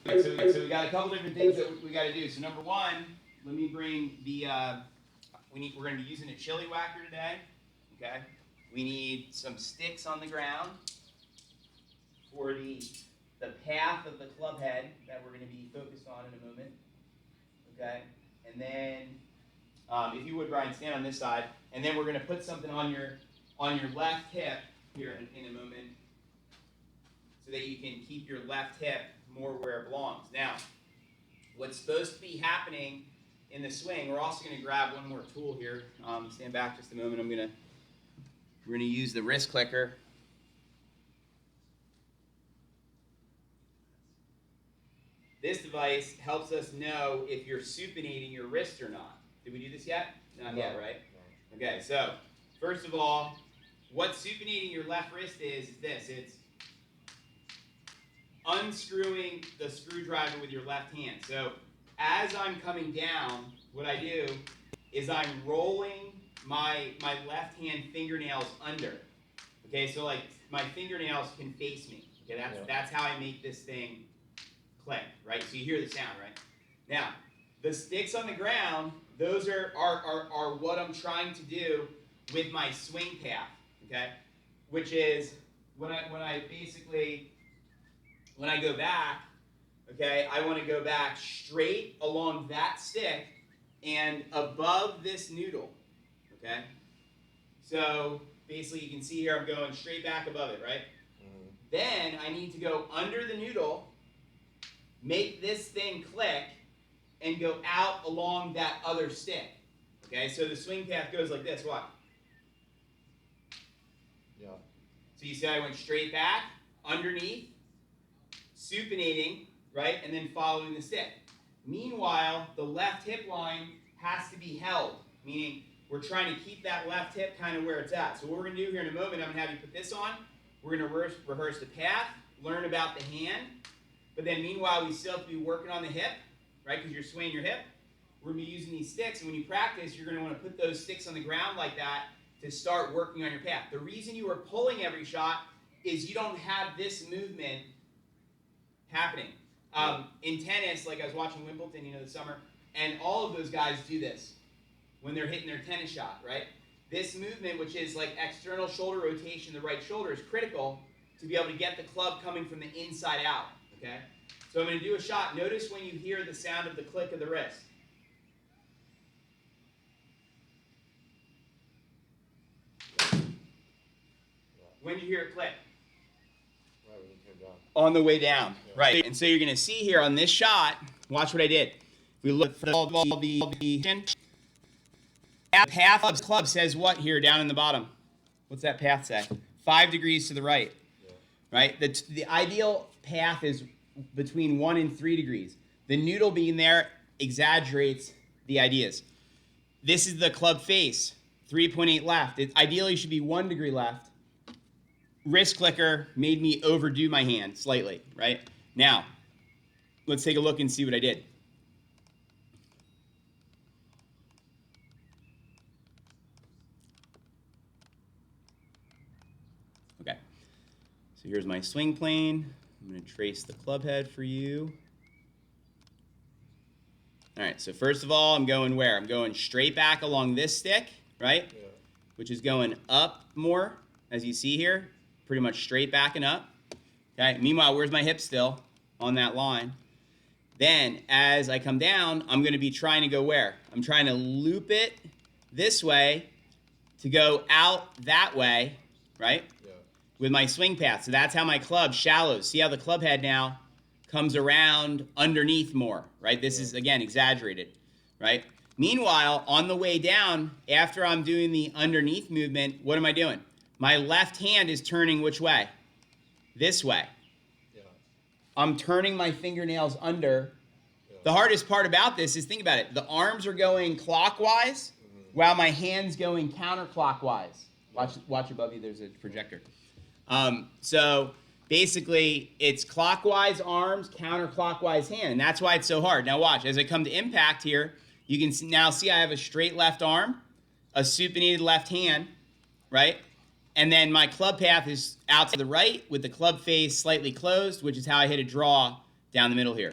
So we got a couple different things that we got to do. So number one, let me bring the, we're going to be using a chili whacker today, okay? We need some sticks on the ground for the path of the club head that we're going to be focused on in a moment, okay? And then, if you would, Brian, stand on this side, and then we're going to put something on your left hip here in a moment, so that you can keep your left hip more where it belongs. Now, what's supposed to be happening in the swing, we're also going to grab one more tool here. Stand back just a moment. We're going to use the wrist clicker. This device helps us know if you're supinating your wrist or not. Did we do this yet? Not yet, right? No. Okay, so first of all, what supinating your left wrist is this. It's unscrewing the screwdriver with your left hand. So as I'm coming down, what I do is I'm rolling my left hand fingernails under. Okay, so like my fingernails can face me. Okay, that's how I make this thing click, right? So you hear the sound, right? Now, the sticks on the ground, those are what I'm trying to do with my swing path, okay? Which is when I go back, okay, I want to go back straight along that stick and above this noodle, okay? So basically you can see here I'm going straight back above it, right? Mm-hmm. Then I need to go under the noodle, make this thing click, and go out along that other stick, okay? So the swing path goes like this, watch. Yeah. So you see I went straight back, underneath, supinating, right, and then following the stick. Meanwhile, the left hip line has to be held, meaning we're trying to keep that left hip kind of where it's at. So what we're going to do here in a moment, I'm going to have you put this on. We're going to rehearse the path, learn about the hand, but then meanwhile, we still have to be working on the hip, right, because you're swaying your hip. We're going to be using these sticks, and when you practice, you're going to want to put those sticks on the ground like that to start working on your path. The reason you are pulling every shot is you don't have this movement happening. In tennis, like I was watching Wimbledon, this summer, and all of those guys do this when they're hitting their tennis shot, right? This movement, which is like external shoulder rotation, the right shoulder, is critical to be able to get the club coming from the inside out, okay? So I'm going to do a shot. Notice when you hear the sound of the click of the wrist. When do you hear it click? On the way down, right? And so you're going to see here on this shot, watch what I did. We look for all the path of the club says what here down in the bottom? What's that path say? 5 degrees to the right, right? The ideal path is between 1 and 3 degrees. The noodle being there exaggerates the ideas. This is the club face, 3.8 left. It ideally should be 1 degree left. Wrist clicker made me overdo my hand slightly, right? Now, let's take a look and see what I did. Okay, so here's my swing plane. I'm going to trace the club head for you. All right, so first of all, I'm going where? I'm going straight back along this stick, right? Yeah. Which is going up more, as you see here. Pretty much straight back and up. Okay. Meanwhile, where's my hip still? On that line. Then, as I come down, I'm going to be trying to go where? I'm trying to loop it this way to go out that way, right? Yeah. With my swing path. So that's how my club shallows. See how the club head now comes around underneath more, right? This is, again, exaggerated, right? Meanwhile, on the way down, after I'm doing the underneath movement, what am I doing? My left hand is turning which way? This way. Yeah. I'm turning my fingernails under. Yeah. The hardest part about this is, think about it. The arms are going clockwise while my hand's going counterclockwise. Watch above you, there's a projector. So basically, it's clockwise arms, counterclockwise hand. And that's why it's so hard. Now watch, as I come to impact here, you can now see I have a straight left arm, a supinated left hand, right? And then my club path is out to the right with the club face slightly closed, which is how I hit a draw down the middle here.